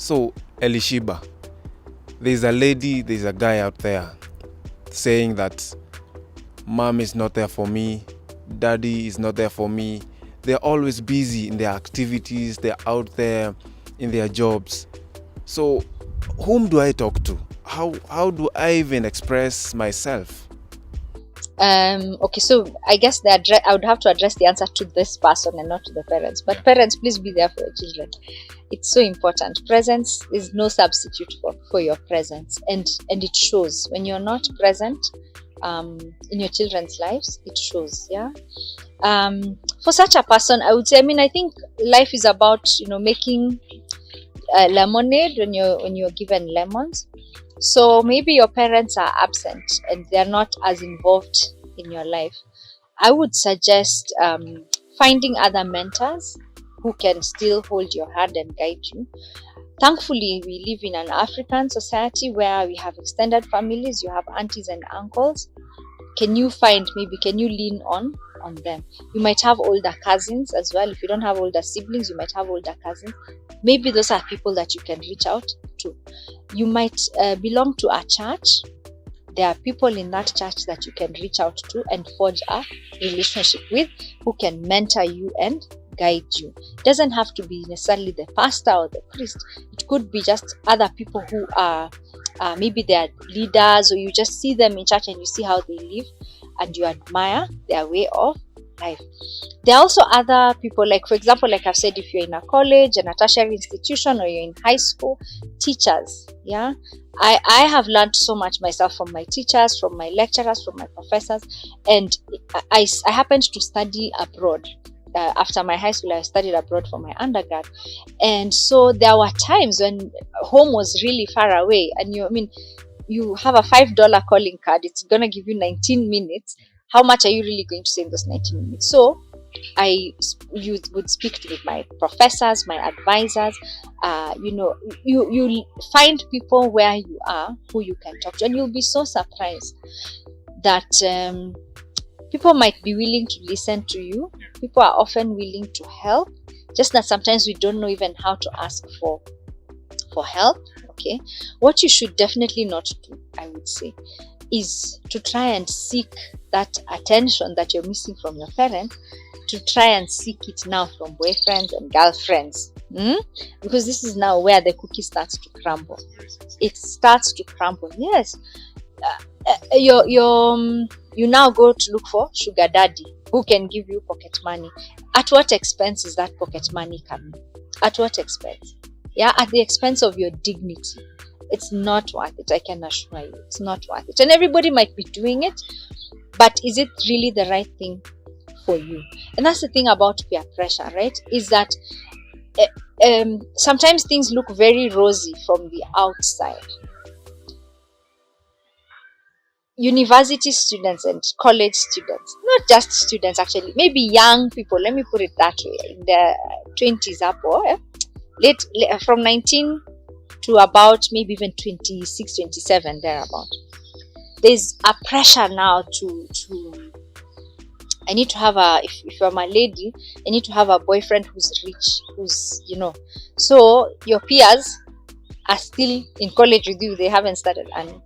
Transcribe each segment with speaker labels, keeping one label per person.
Speaker 1: So, Elishibah, there's a lady, there's a guy out there saying that mom is not there for me, daddy is not there for me. They're always busy in their activities, they're out there in their jobs. So, whom do I talk to? How do I even express myself?
Speaker 2: Okay, so I guess I would have to address the answer to this person and not to the parents. But parents, please be there for your children. It's so important. Presence is no substitute for your presence, and it shows when you're not present in your children's lives. It shows, yeah. For such a person, I would say, I think life is about making lemonade when you're given lemons. So maybe your parents are absent and they're not as involved in your life. I would suggest finding other mentors who can still hold your hand and guide you. Thankfully, we live in an African society where we have extended families. You have aunties and uncles. Can you lean on them? You might have older cousins as well. If you don't have older siblings, you might have older cousins. Maybe those are people that you can reach out to. You might belong to a church. There are people in that church that you can reach out to and forge a relationship with, who can mentor you and guide you. It doesn't have to be necessarily the pastor or the priest. It could be just other people who are maybe they are leaders, or you just see them in church and you see how they live and you admire their way of life. There are also other people, like for example, like I've said, if you're in a college and a tertiary institution, or you're in high school, teachers. Yeah, I have learned so much myself from my teachers, from my lecturers, from my professors, and I happened to study abroad. After my high school, I studied abroad for my undergrad, and so there were times when home was really far away, and you have a $5 calling card. It's gonna give you 19 minutes. How much are you really going to say in those 19 minutes? So you would speak with my professors, my advisors. You find people where you are who you can talk to, and you'll be so surprised that people might be willing to listen to you. People are often willing to help, just that sometimes we don't know even how to ask for help. Okay, what you should definitely not do, I would say, is to try and seek that attention that you're missing from your parents, to try and seek it now from boyfriends and girlfriends, because this is now where the cookie starts to crumble. It starts to crumble. Yes, you now go to look for sugar daddy who can give you pocket money. At what expense is that pocket money coming? At what expense? Yeah, at the expense of your dignity. It's not worth it. I can assure you, it's not worth it. And everybody might be doing it, but is it really the right thing for you? And that's the thing about peer pressure, right? Is that sometimes things look very rosy from the outside. University students and college students, not just students actually, maybe young people, let me put it that way, in their 20s up, or late from 19 to about maybe even 26, 27, thereabout. There's a pressure now to I need to have if you're my lady, I need to have a boyfriend who's rich, who's, so your peers are still in college with you, they haven't started earning.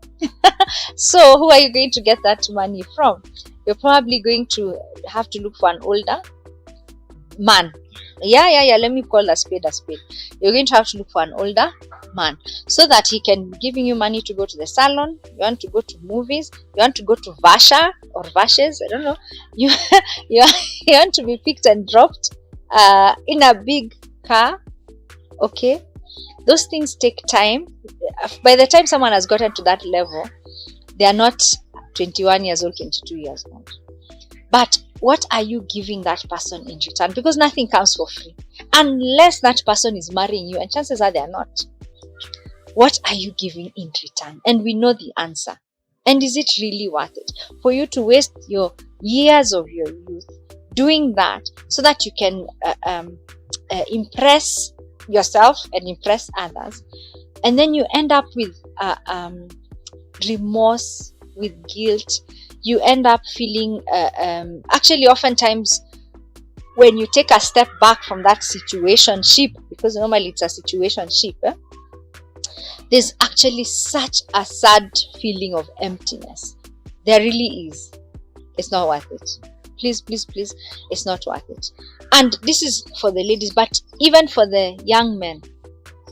Speaker 2: So who are you going to get that money from? You're probably going to have to look for an older man. Yeah, let me call a spade a spade. You're going to have to look for an older man, so that he can be giving you money to go to the salon. You want to go to movies, you want to go to Vasha or Vashes, I don't know. You want to be picked and dropped in a big car. Okay, those things take time. By the time someone has gotten to that level, they are not 21 years old, 22 years old. But what are you giving that person in return? Because nothing comes for free, unless that person is marrying you, and chances are they are not. What are you giving in return? And we know the answer. And is it really worth it for you to waste your years of your youth doing that, so that you can impress yourself and impress others, and then you end up with remorse, with guilt? You end up feeling actually oftentimes when you take a step back from that situationship, because normally it's a situationship, there's actually such a sad feeling of emptiness. There really is. It's not worth it. Please, please, please, it's not worth it. And this is for the ladies, but even for the young men,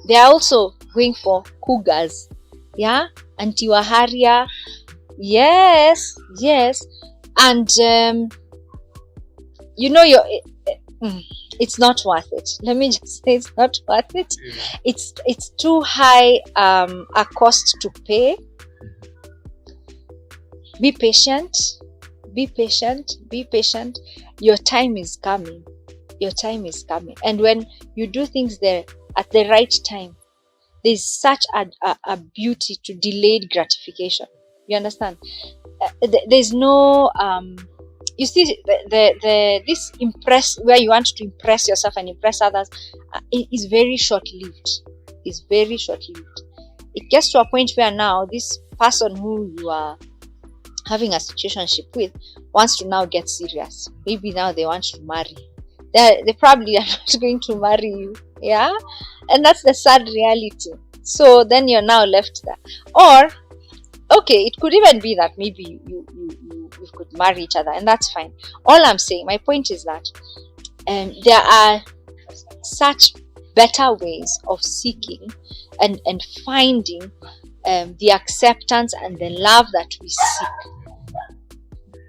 Speaker 2: they are also going for cougars. Yeah, anti-waharia. Yes, yes. And it's not worth it. Let me just say it's not worth it. It's too high a cost to pay. Be patient. Be patient. Be patient. Your time is coming. Your time is coming. And when you do things there at the right time, there's such a beauty to delayed gratification. You understand? There's no you see this impress where you want to impress yourself and impress others is very short-lived. It's very short-lived. It gets to a point where now this person who you are having a situationship with wants to now get serious. Maybe now they want to marry. They probably are not going to marry you. Yeah, and that's the sad reality. So then you're now left there. Or okay, it could even be that maybe you could marry each other, and that's fine. All I'm saying, my point is that there are such better ways of seeking and finding the acceptance and the love that we seek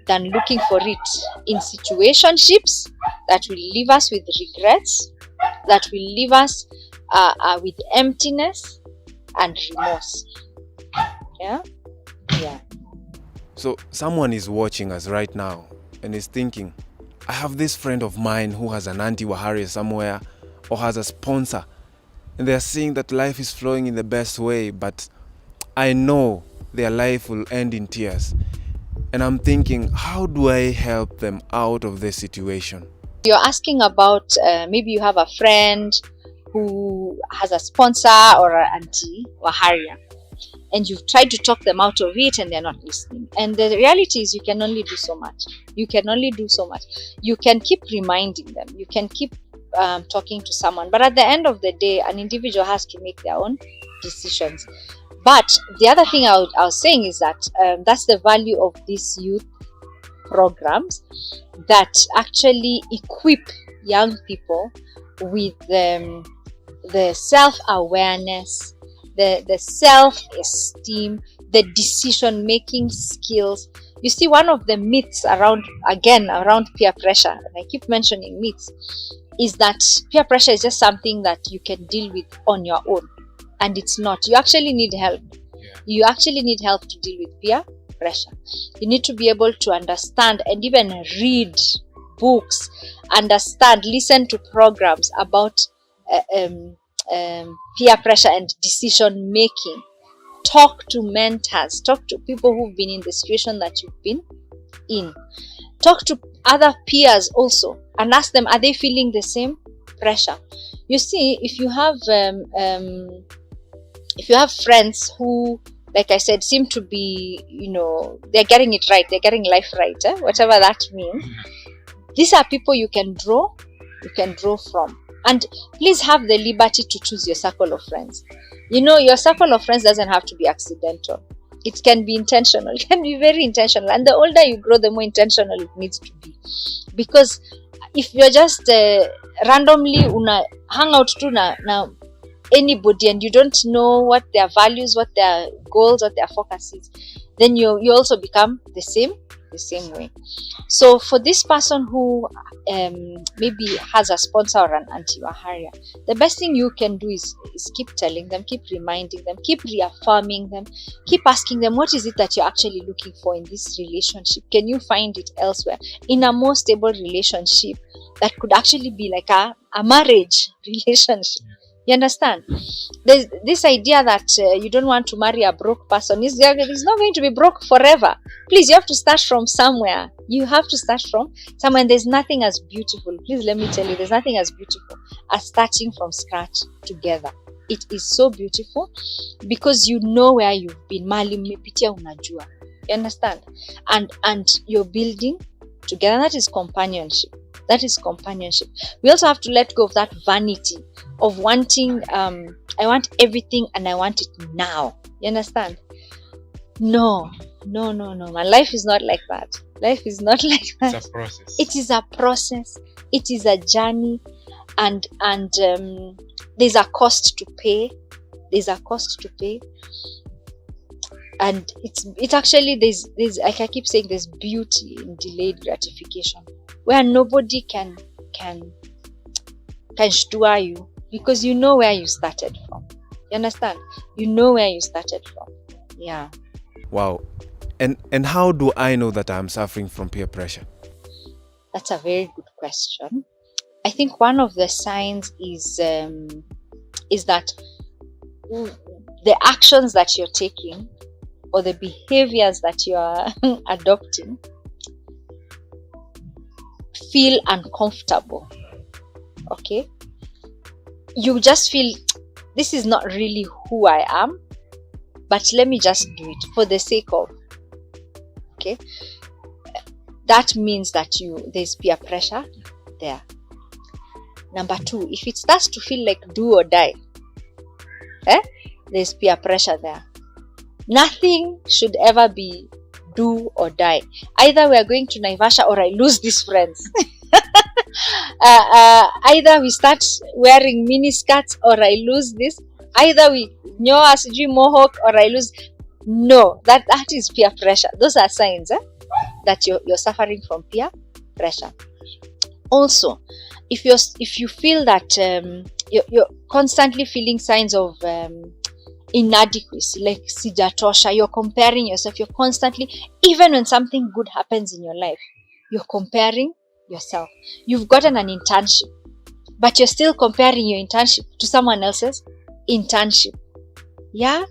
Speaker 2: than looking for it in situationships that will leave us with regrets, that will leave us with emptiness and remorse. Yeah.
Speaker 1: So someone is watching us right now and is thinking, I have this friend of mine who has an anti-waharia somewhere or has a sponsor, and they're seeing that life is flowing in the best way, but I know their life will end in tears. And I'm thinking, how do I help them out of this situation?
Speaker 2: You're asking about maybe you have a friend who has a sponsor or an anti-waharia, and you've tried to talk them out of it and they're not listening. And the reality is you can only do so much. You can only do so much. You can keep reminding them. You can keep talking to someone. But at the end of the day, an individual has to make their own decisions. But the other thing I was saying is that that's the value of these youth programs that actually equip young people with the self-awareness, the self-esteem, the decision-making skills. You see, one of the myths around peer pressure, and I keep mentioning myths, is that peer pressure is just something that you can deal with on your own. And it's not. You actually need help. You actually need help to deal with peer pressure. You need to be able to understand and even read books, listen to programs about peer pressure and decision making. Talk to mentors. Talk to people who've been in the situation that you've been in. Talk to other peers also and ask them, are they feeling the same pressure? You see, if you have friends who, like I said, seem to be, they're getting it right, they're getting life right, whatever that means. These are people you can draw from. And please have the liberty to choose your circle of friends. Your circle of friends doesn't have to be accidental. It can be intentional. It can be very intentional. And the older you grow, the more intentional it needs to be. Because if you're just randomly hang out to now anybody and you don't know what their values, what their goals, what their focus is, then you also become the same way. So for this person who maybe has a sponsor or an anti-waharia, the best thing you can do is keep telling them, keep reminding them, keep reaffirming them, keep asking them, what is it that you're actually looking for in this relationship? Can you find it elsewhere in a more stable relationship that could actually be like a marriage relationship? You understand? There's this idea that you don't want to marry a broke person. He's not going to be broke forever. Please, you have to start from somewhere. You have to start from somewhere. And there's nothing as beautiful. Please let me tell you, there's nothing as beautiful as starting from scratch together. It is so beautiful because you know where you've been. Mali mmepitia unajua. You understand? And you're building together. That is companionship. That is companionship. We also have to let go of that vanity of wanting, I want everything and I want it now. You understand? No. My life is not like that. Life is not like that.
Speaker 1: It's a process.
Speaker 2: It is a process. It is a journey, and there's a cost to pay. And it's actually there's like I keep saying, there's beauty in delayed gratification, where nobody can stir you, because you know where you started from. You understand? You know where you started from. Yeah.
Speaker 1: Wow. And how do I know that I'm suffering from peer pressure?
Speaker 2: That's a very good question. I think one of the signs is that the actions that you're taking, or the behaviors that you are adopting, feel uncomfortable. Okay? You just feel, this is not really who I am, but let me just do it for the sake of. Okay? That means that there's peer pressure there. Number two, if it starts to feel like do or die, there's peer pressure there. Nothing should ever be do or die. Either we are going to Naivasha or I lose these friends. Either we start wearing mini skirts or I lose this. Either we nyoa sijui mohawk or I lose. No, that is peer pressure. Those are signs that you're suffering from peer pressure. Also, if you feel that you're constantly feeling signs of inadequacy, like sijatosha, you're comparing yourself, you're constantly, even when something good happens in your life, you're comparing yourself. You've gotten an internship, but you're still comparing your internship to someone else's internship. Yeah?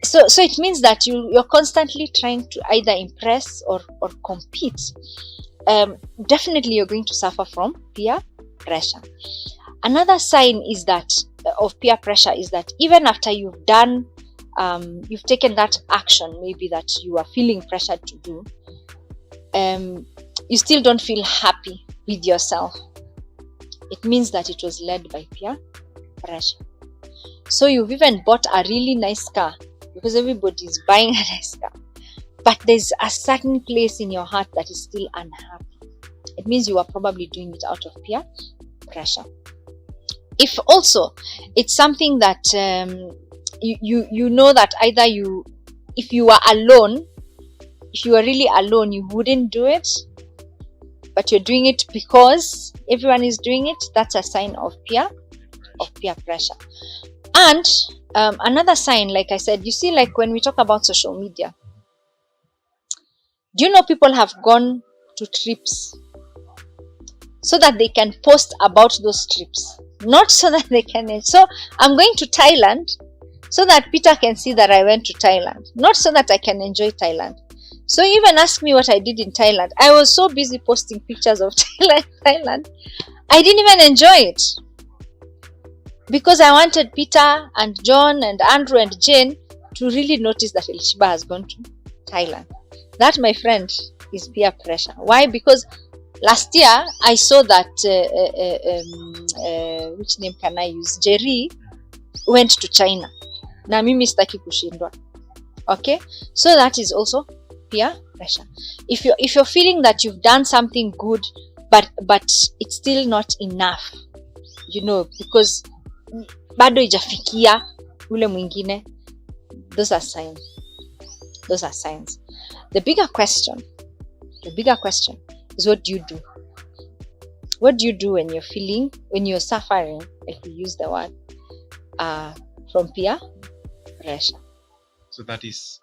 Speaker 2: So it means that you're constantly trying to either impress or compete. Definitely you're going to suffer from peer pressure. Another sign is that of peer pressure is that even after you've done, you've taken that action, maybe that you are feeling pressured to do, you still don't feel happy with yourself. It means that it was led by peer pressure. So you've even bought a really nice car, because everybody is buying a nice car, but there's a certain place in your heart that is still unhappy. It means you are probably doing it out of peer pressure. If also it's something that you know that either if you are alone, if you are really alone, you wouldn't do it, but you're doing it because everyone is doing it, that's a sign of peer pressure. And another sign, like I said, you see, like when we talk about social media, do you know people have gone to trips so that they can post about those trips, not so that they can. So I'm going to Thailand so that Peter can see that I went to Thailand, not so that I can enjoy Thailand. So even ask me what I did in Thailand. I was so busy posting pictures of Thailand, I didn't even enjoy it, because I wanted Peter and John and Andrew and Jane to really notice that Elishibah has gone to Thailand. That, my friend, is peer pressure. Why? Because last year I saw that which name can I use? Jerry went to China. Na mimi sitaki kushindwa. Okay? So that is also peer pressure. If you're feeling that you've done something good, but it's still not enough, because bado ijafikia ule mwingine, those are signs. The bigger question is, what do you do? What do you do when you're suffering, if we use the word, from peer pressure?
Speaker 1: So that is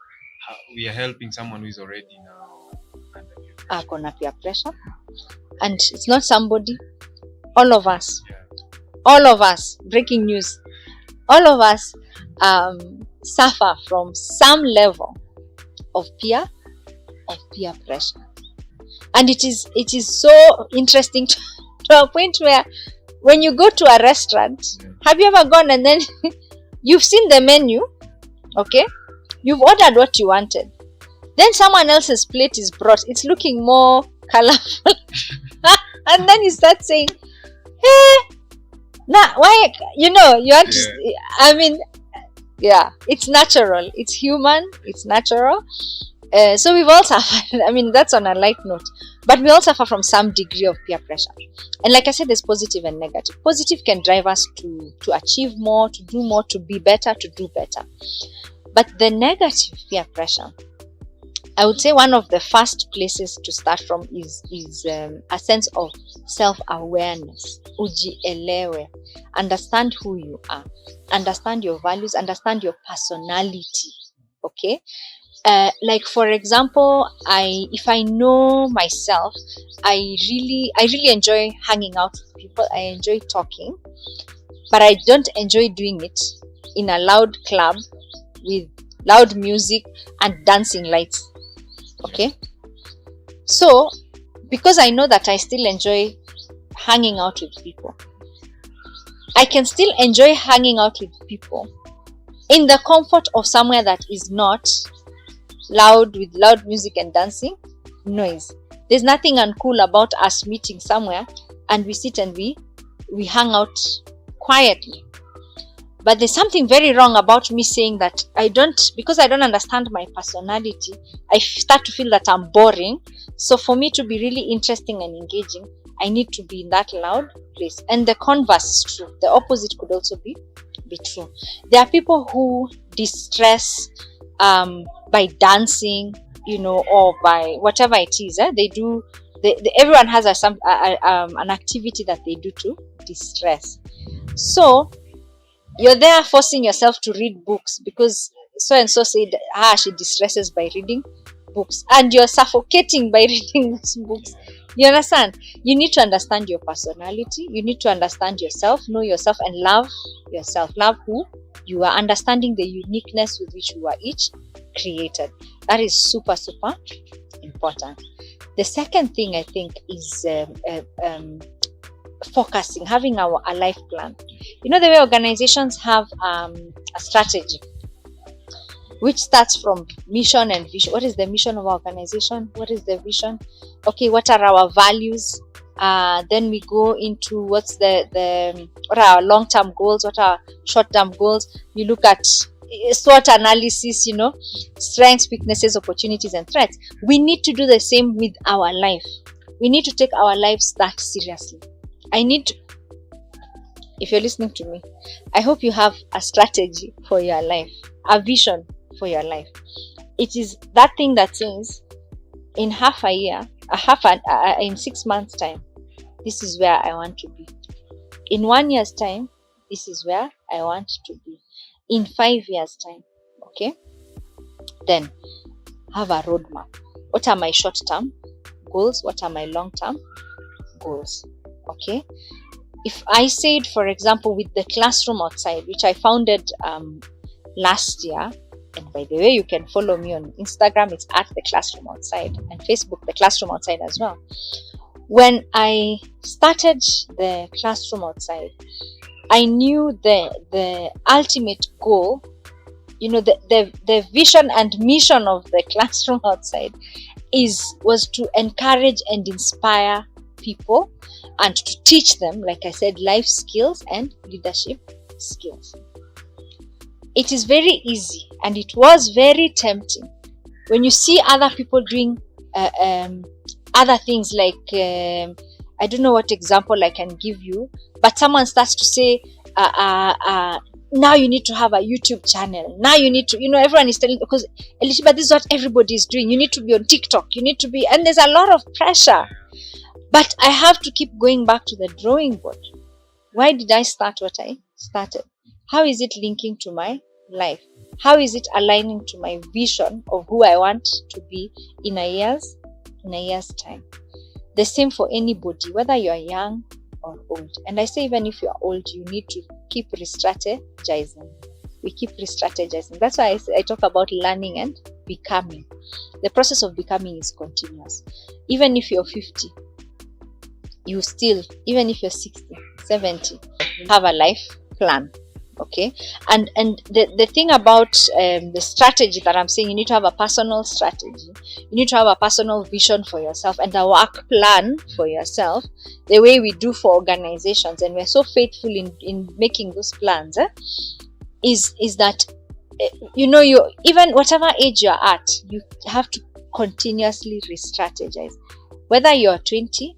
Speaker 1: how we are helping someone who is already now under peer pressure.
Speaker 2: Akona peer pressure, and it's not somebody. All of us, breaking news, all of us suffer from some level of peer pressure. And it is so interesting to a point where when you go to a restaurant, have you ever gone and then you've seen the menu, okay? You've ordered what you wanted. Then someone else's plate is brought. It's looking more colorful. And then you start saying, hey, nah, why, you want to, I mean, yeah, it's natural, it's human, it's natural. So we've all suffered. I mean, that's on a light note, but we all suffer from some degree of peer pressure. And like I said, there's positive and negative. Positive can drive us to achieve more, to do more, to be better, to do better. But the negative peer pressure, I would say one of the first places to start from is a sense of self-awareness. Ujielewe. Understand who you are. Understand your values. Understand your personality. Okay? Like for example, if I know myself, I really enjoy hanging out with people. I enjoy talking, but I don't enjoy doing it in a loud club with loud music and dancing lights. Okay, so because I know that I still enjoy hanging out with people, I can still enjoy hanging out with people in the comfort of somewhere that is not loud with loud music and dancing noise. There's nothing uncool about us meeting somewhere and we sit and we hang out quietly. But there's something very wrong about me saying that because I don't understand my personality, I start to feel that I'm boring. So for me to be really interesting and engaging, I need to be in that loud place. And the converse is true. The opposite could also be true. There are people who distress by dancing, or by whatever it is. They do. Everyone has an activity that they do to distress. So you're there forcing yourself to read books because so and so said, she distresses by reading books, and you're suffocating by reading those books. You understand? You need to understand your personality. You need to understand yourself, know yourself, and love yourself. Love who you are, understanding the uniqueness with which you are each created. That is super, super important. The second thing I think is focusing, having a life plan. The way organizations have a strategy which starts from mission and vision. What is the mission of our organization? What is the vision? Okay, what are our values? Then we go into what are our long-term goals, what are short-term goals. You look at SWOT analysis, strengths, weaknesses, opportunities, and threats. We need to do the same with our life. We need to take our lives that seriously. If you're listening to me, I hope you have a strategy for your life, a vision for your life. It is that thing that says, in half a year, in 6 months' time, this is where I want to be. In 1 year's time, this is where I want to be. In 5 years' time, okay? Then have a roadmap. What are my short-term goals? What are my long-term goals? Okay? If I said, for example, with the classroom outside, which I founded last year, and by the way, you can follow me on Instagram, it's at the classroom outside, and Facebook, the classroom outside as well. When I started the classroom outside, I knew the ultimate goal, the vision and mission of the classroom outside was to encourage and inspire people and to teach them, like I said, life skills and leadership skills. It is very easy and it was very tempting when you see other people doing other things, like I don't know what example I can give you, but someone starts to say, now you need to have a YouTube channel. Now you need to, everyone is telling, because Elishibah, this is what everybody is doing. You need to be on TikTok. You need to be, and there's a lot of pressure. But I have to keep going back to the drawing board. Why did I start what I started? How is it linking to my life? How is it aligning to my vision of who I want to be in a year's time? The same for anybody, whether you are young or old. And I say, even if you are old, you need to keep re-strategizing. We keep re-strategizing. That's why I talk about learning and becoming. The process of becoming is continuous. Even if you're 50, you still, even if you're 60, 70, have a life plan. Okay, and the thing about the strategy that I'm saying, you need to have a personal strategy, you need to have a personal vision for yourself and a work plan for yourself, the way we do for organizations, and we're so faithful in making those plans, is that you know, you, even whatever age you're at, you have to continuously re-strategize, whether you're 20,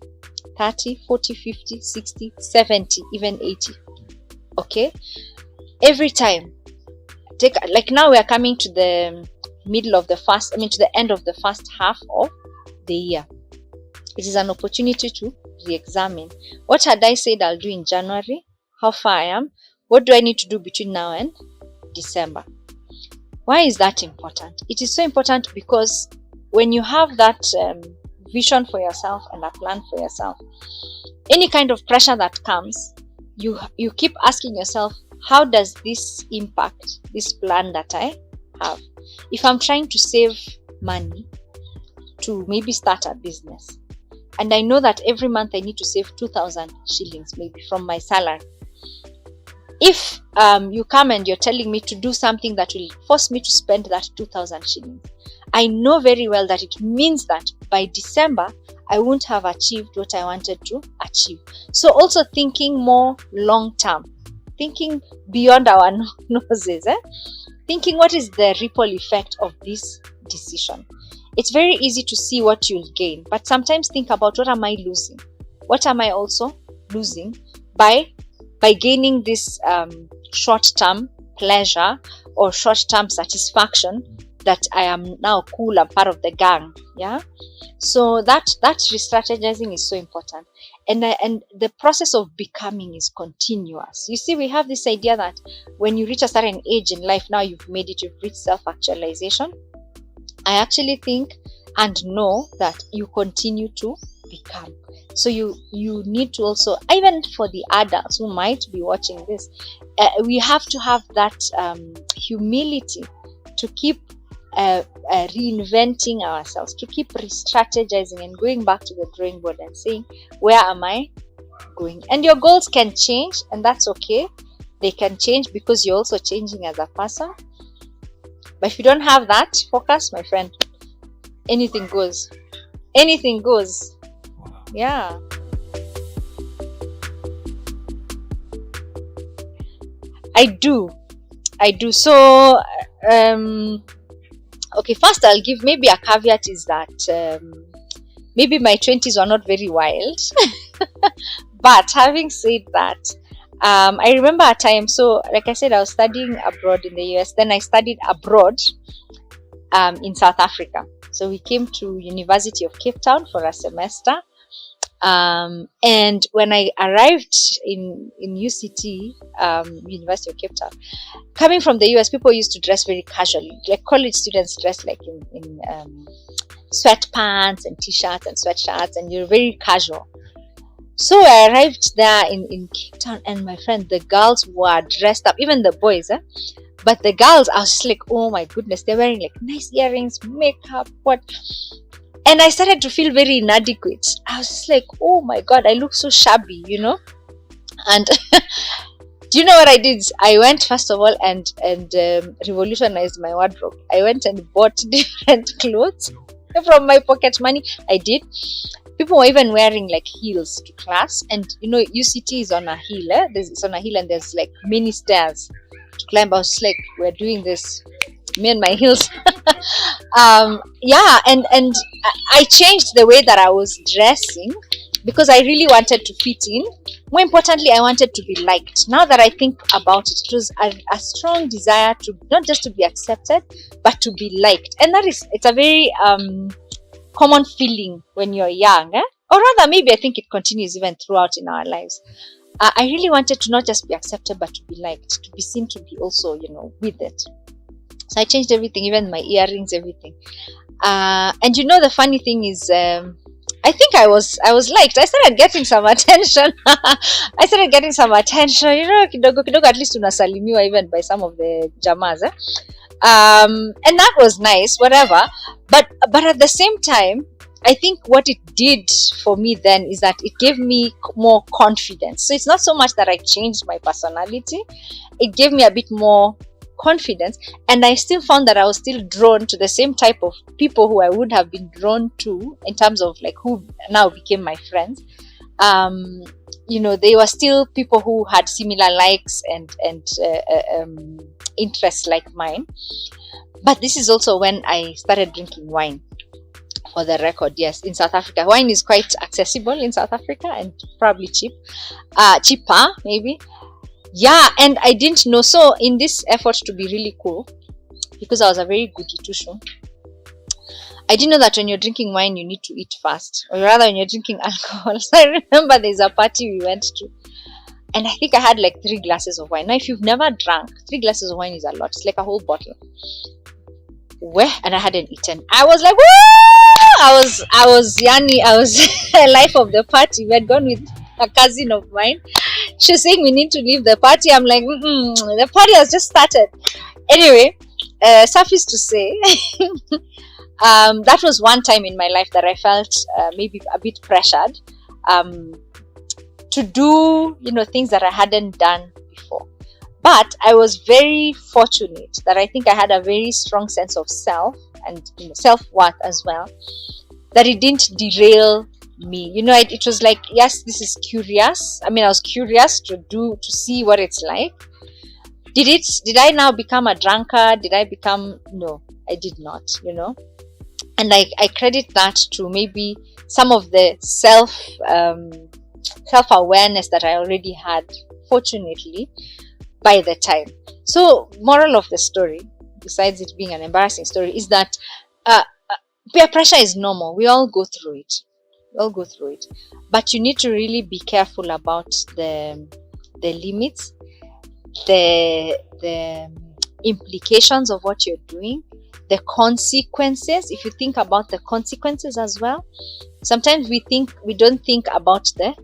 Speaker 2: 30, 40, 50, 60, 70, even 80. Okay, every time, take, like now we are coming to the middle of the first, to the end of the first half of the year. It is an opportunity to re-examine, what had I said I'll do in January, how far I am, what do I need to do between now and December. Why is that important? It is so important because when you have that vision for yourself and a plan for yourself, any kind of pressure that comes, you keep asking yourself, how does this impact this plan that I have? If I'm trying to save money to maybe start a business, and I know that every month I need to save 2,000 shillings maybe from my salary, if you come and you're telling me to do something that will force me to spend that 2,000 shillings, I know very well that it means that by December I won't have achieved what I wanted to achieve. So also thinking more long term, thinking beyond our noses, thinking what is the ripple effect of this decision. It's very easy to see what you'll gain, but sometimes think about, what am I losing? What am I also losing by gaining this short-term pleasure or short-term satisfaction that I am now cool, I'm part of the gang. Yeah, so that re-strategizing is so important, and the process of becoming is continuous. You see, we have this idea that when you reach a certain age in life, now you've made it, you've reached self-actualization. I actually think and know that you continue to become. So you need to also, even for the adults who might be watching this, we have to have that humility to keep reinventing ourselves, to keep re-strategizing and going back to the drawing board and saying, where am I going? And your goals can change, and that's okay. They can change because you're also changing as a person. But if you don't have that focus, my friend, anything goes. Anything goes. Yeah. I do. So, okay, first I'll give maybe a caveat is that maybe my 20s were not very wild. But having said that, I remember a time, so like I said, I was studying abroad in the US. Then I studied abroad in South Africa. So we came to University of Cape Town for a semester. And when I arrived in UCT, University of Cape Town, coming from the US, people used to dress very casually. Like college students dress like in sweatpants and t-shirts and sweatshirts, and you're very casual. So I arrived there in Cape Town, and my friend, the girls were dressed up, even the boys, but the girls, I was just like, oh my goodness, they're wearing like nice earrings, makeup, what? And I started to feel very inadequate. I was just like, oh my God, I look so shabby, you know? And do you know what I did? I went, first of all, and revolutionized my wardrobe. I went and bought different clothes from my pocket money. I did. People were even wearing like heels to class. And you know, UCT is on a hill. It's on a hill, and there's like many stairs to climb. I was like, we're doing this, me and my heels. Yeah, and I changed the way that I was dressing because I really wanted to fit in. More importantly, I wanted to be liked. Now that I think about it, it was a strong desire to not just to be accepted, but to be liked. And it's a very common feeling when you're young, or rather maybe I think it continues even throughout in our lives. I really wanted to not just be accepted, but to be liked, to be seen, to be also, you know, with it. So I changed everything, even my earrings, everything. And you know, the funny thing is, I think I was liked. I started getting some attention. You know, kidogo, at least unasalimiwa even by some of the jamas. And that was nice, whatever. But at the same time, I think what it did for me then is that it gave me more confidence. So it's not so much that I changed my personality, it gave me a bit more confidence, and I still found that I was still drawn to the same type of people who I would have been drawn to in terms of like who now became my friends. They were still people who had similar likes and interests like mine. But this is also when I started drinking wine. For the record, yes, in South Africa, wine is quite accessible in South Africa and probably cheaper maybe. Yeah, and I didn't know. So in this effort to be really cool, because I was a very good itushu, I didn't know that when you're drinking wine, you need to eat fast, or rather when you're drinking alcohol. So I remember there's a party we went to, and I think I had like 3 glasses of wine. Now, if you've never drunk, 3 glasses of wine is a lot. It's like a whole bottle. And I hadn't eaten. I was like, woo! I was Yanni. I was life of the party. We had gone with a cousin of mine. She was saying we need to leave the party. I'm like, the party has just started. Anyway, suffice to say, that was one time in my life that I felt maybe a bit pressured to do, things that I hadn't done before. But I was very fortunate that I think I had a very strong sense of self and self-worth as well, that it didn't derail me. It was like, yes, this is curious. I was curious to see what it's like. Did I now become a drunkard? No, I did not, And I credit that to maybe some of the self-awareness that I already had, fortunately, by the time. So, moral of the story, besides it being an embarrassing story, is that peer pressure is normal. We all go through it. But you need to really be careful about the limits, the implications of what you're doing, the consequences. If you think about the consequences as well, sometimes we don't think about the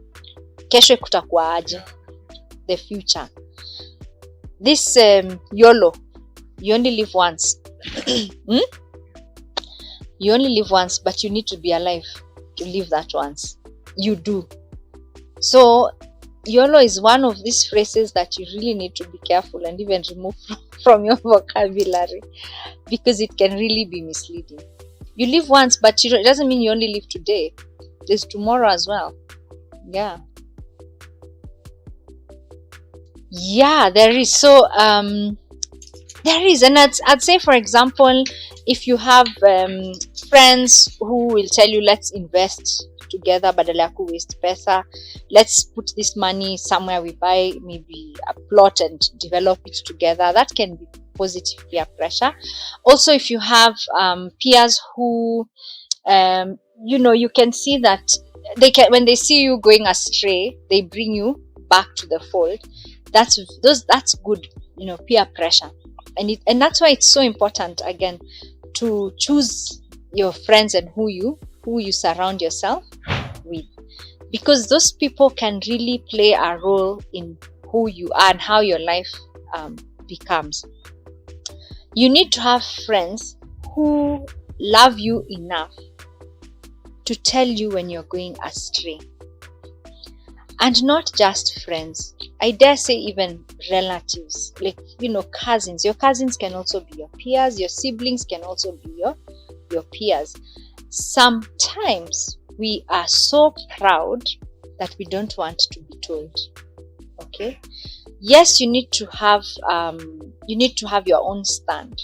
Speaker 2: kesho kutakuwa aje, the future. This YOLO, you only live once. You only live once, but you need to be alive to live that once. You do. So YOLO is one of these phrases that you really need to be careful and even remove from your vocabulary, because it can really be misleading. You live once, but it doesn't mean you only live today. There's tomorrow as well. Yeah, there is. So there is, and I'd say, for example, if you have friends who will tell you, let's invest together, badala ya ku waste pesa, let's put this money somewhere, we buy maybe a plot and develop it together, that can be positive peer pressure. Also, if you have peers who you can see that when they see you going astray, they bring you back to the fold. That's good, peer pressure. And that's why it's so important, again, to choose your friends and who you surround yourself with, because those people can really play a role in who you are and how your life becomes. You need to have friends who love you enough to tell you when you're going astray. And not just friends, I dare say even relatives, like, cousins. Your cousins can also be your peers. Your siblings can also be your peers. Sometimes we are so proud that we don't want to be told. Okay? Yes, you need to have your own stand.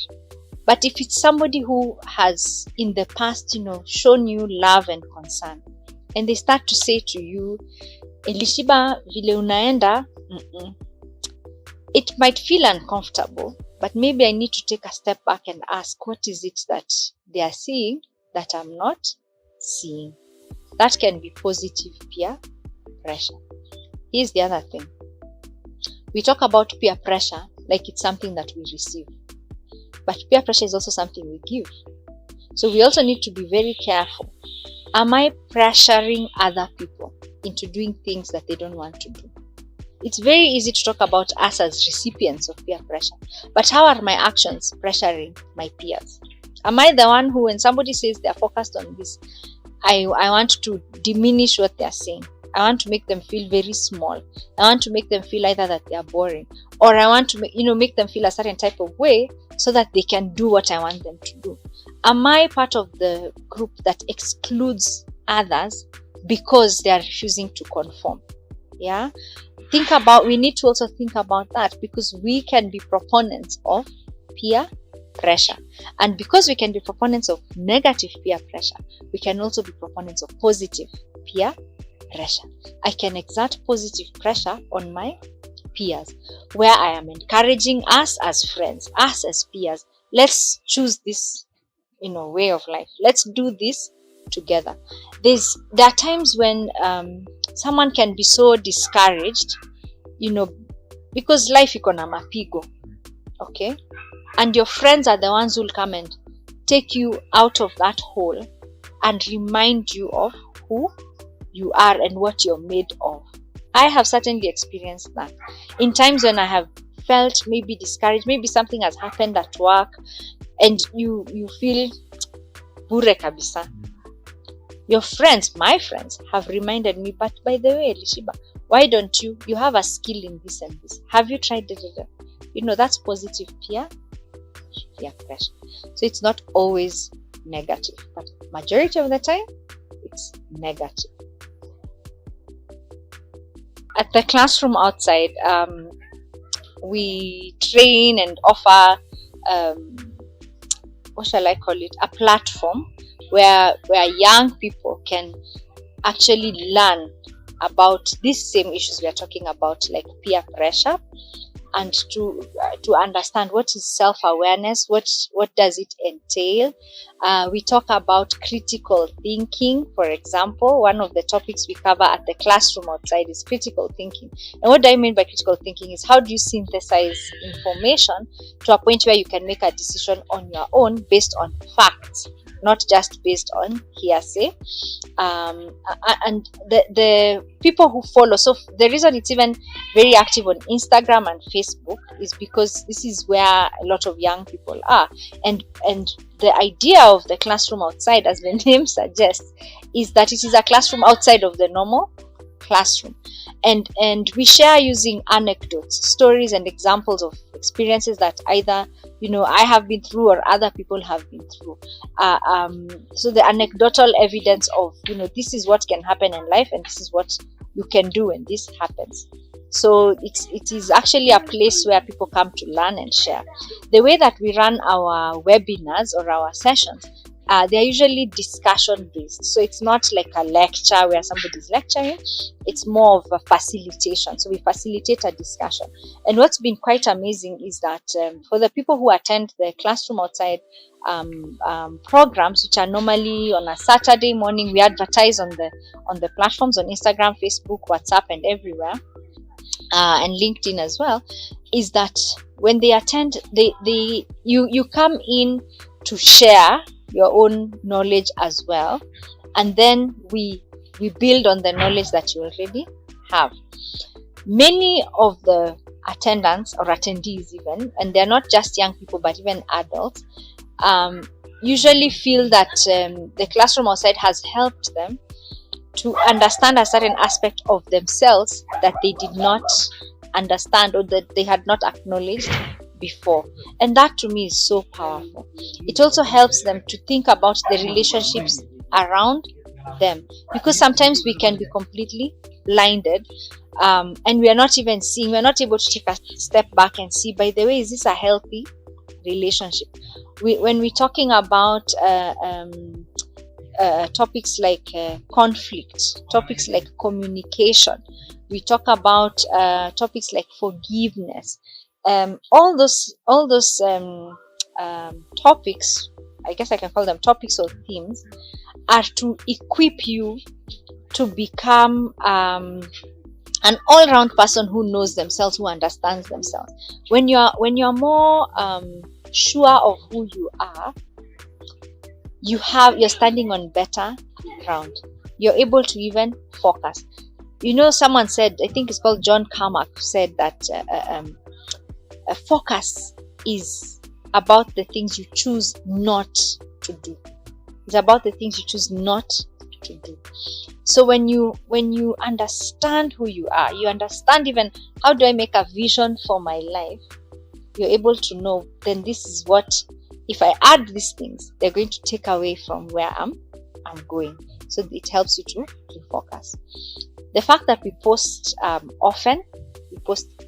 Speaker 2: But if it's somebody who has in the past, shown you love and concern, and they start to say to you, Elishibah, vile unaenda, it might feel uncomfortable, but maybe I need to take a step back and ask, what is it that they are seeing that I'm not seeing? That can be positive peer pressure. Here's the other thing. We talk about peer pressure like it's something that we receive, but peer pressure is also something we give. So we also need to be very careful. Am I pressuring other people into doing things that they don't want to do? It's very easy to talk about us as recipients of peer pressure, but how are my actions pressuring my peers? Am I the one who, when somebody says they're focused on this, I want to diminish what they're saying. I want to make them feel very small. I want to make them feel either that they are boring, or I want to make them feel a certain type of way so that they can do what I want them to do. Am I part of the group that excludes others because they are refusing to conform? Yeah. We need to also think about that, because we can be proponents of peer pressure. And because we can be proponents of negative peer pressure, we can also be proponents of positive peer pressure. I can exert positive pressure on my peers, where I am encouraging us as friends, us as peers. Let's choose this, way of life. Let's do this together. There are times when someone can be so discouraged, because life iko na mapigo, okay? And your friends are the ones who will come and take you out of that hole and remind you of who you are and what you're made of. I have certainly experienced that. In times when I have felt maybe discouraged, maybe something has happened at work, and you feel bure kabisa. Your friends, my friends, have reminded me, but by the way, Elishibah, why don't you have a skill in this and this? Have you tried it? That's positive peer pressure. So it's not always negative, but majority of the time, it's negative. At the classroom outside, we train and offer, what shall I call it, a platform where young people can actually learn about these same issues we are talking about, like peer pressure, and to understand what is self-awareness, what does it entail. We talk about critical thinking, for example. One of the topics we cover at the classroom outside is critical thinking. And what do I mean by critical thinking is, how do you synthesize information to a point where you can make a decision on your own based on facts, not just based on hearsay. And the people who follow, so the reason it's even very active on Instagram and Facebook is because this is where a lot of young people are. And the idea of the classroom outside, as the name suggests, is that it is a classroom outside of the normal classroom. And we share using anecdotes, stories, and examples of experiences that either I have been through or other people have been through. So the anecdotal evidence of this is what can happen in life, and this is what you can do when this happens. So it is actually a place where people come to learn and share. The way that we run our webinars or our sessions, they're usually discussion based. So it's not like a lecture where somebody's lecturing. It's more of a facilitation. So we facilitate a discussion. And what's been quite amazing is that for the people who attend the classroom outside programs, which are normally on a Saturday morning, we advertise on the platforms on Instagram, Facebook, WhatsApp, and everywhere, and LinkedIn as well, is that when they attend, you come in to share your own knowledge as well, and then we build on the knowledge that you already have. Many of the attendants or attendees even, and they're not just young people but even adults, usually feel that the classroom outside has helped them to understand a certain aspect of themselves that they did not understand or that they had not acknowledged before. And that to me is so powerful. It also helps them to think about the relationships around them, because sometimes we can be completely blinded, and we are not even seeing, we're not able to take a step back and see, by the way, is this a healthy relationship? When we're talking about topics like conflict, topics like communication, we talk about topics like forgiveness. All those topics, I guess I can call them topics or themes, are to equip you to become an all-round person who knows themselves, who understands themselves. When you're more sure of who you are, you're standing on better ground. You're able to even focus. Someone said, I think it's called John Carmack, said that a focus is about the things you choose not to do. It's about the things you choose not to do. So when you understand who you are, you understand even how do I make a vision for my life, you're able to know, then this is what, if I add these things, they're going to take away from where I'm going. So it helps you to focus. The fact that we post often, we post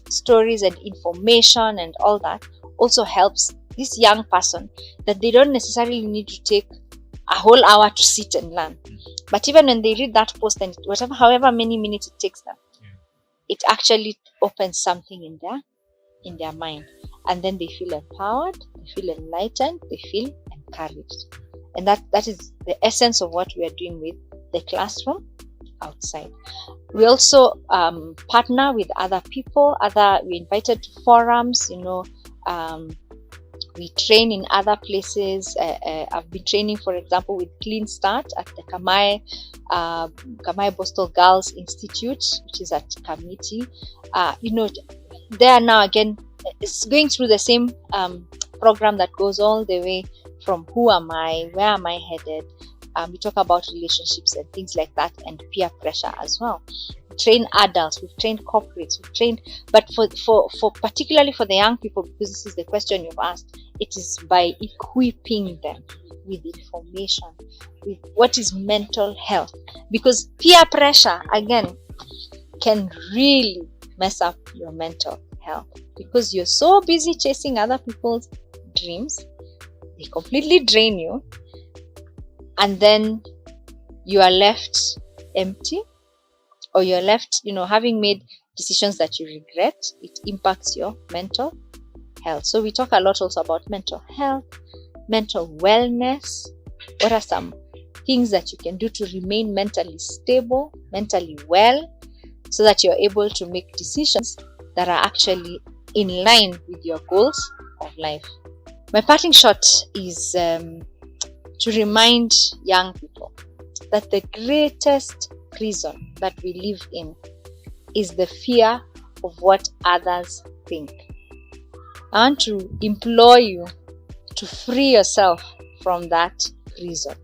Speaker 2: stories and information and all that, also helps this young person that they don't necessarily need to take a whole hour to sit and learn. But even when they read that post and however many minutes it takes them, it actually opens something in their mind, and then they feel empowered, they feel enlightened, they feel encouraged. And that is the essence of what we are doing with the classroom outside. We also partner with other people, we invited to forums, we train in other places. I've been training, for example, with Clean Start at the Kamai Boston Girls Institute, which is at Kamiti. They are now again, it's going through the same program that goes all the way from who am I, where am I headed. We talk about relationships and things like that, and peer pressure as well. We train adults, we've trained corporates, we've trained, but for particularly for the young people, because this is the question you've asked, it is by equipping them with information, with what is mental health. Because peer pressure, again, can really mess up your mental health, because you're so busy chasing other people's dreams, they completely drain you, and then you are left empty, or you're left, having made decisions that you regret. It impacts your mental health. So we talk a lot also about mental health, mental wellness. What are some things that you can do to remain mentally stable, mentally well, so that you're able to make decisions that are actually in line with your goals of life? My parting shot is to remind young people that the greatest prison that we live in is the fear of what others think. I want to implore you to free yourself from that prison.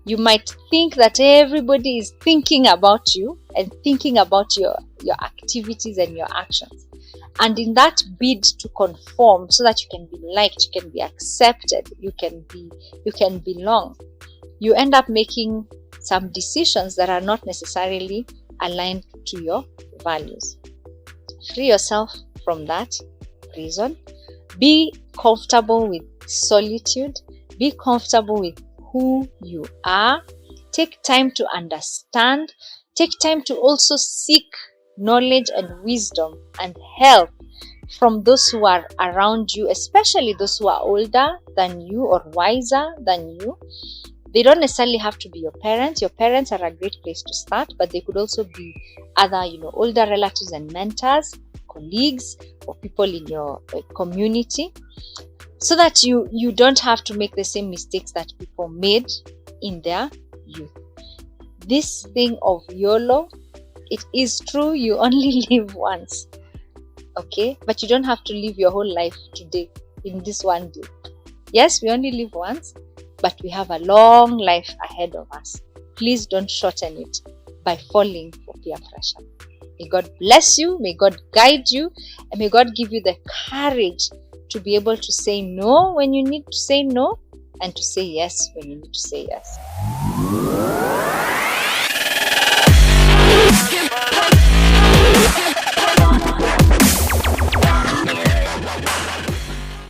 Speaker 2: You might think that everybody is thinking about you and thinking about your activities and your actions. And in that bid to conform, so that you can be liked, you can be accepted, you can belong, you end up making some decisions that are not necessarily aligned to your values. Free yourself from that prison. Be comfortable with solitude. Be comfortable with who you are. Take time to understand. Take time to also seek knowledge and wisdom and help from those who are around you, especially those who are older than you or wiser than you. They don't necessarily have to be your parents. Your parents are a great place to start, but they could also be other, older relatives and mentors, colleagues, or people in your community, so that you don't have to make the same mistakes that people made in their youth. This thing of YOLO, it is true, you only live once, okay? But you don't have to live your whole life today in this one day. Yes, we only live once, but we have a long life ahead of us. Please don't shorten it by falling for peer pressure. May God bless you, may God guide you, and may God give you the courage to be able to say no when you need to say no, and to say yes when you need to say yes.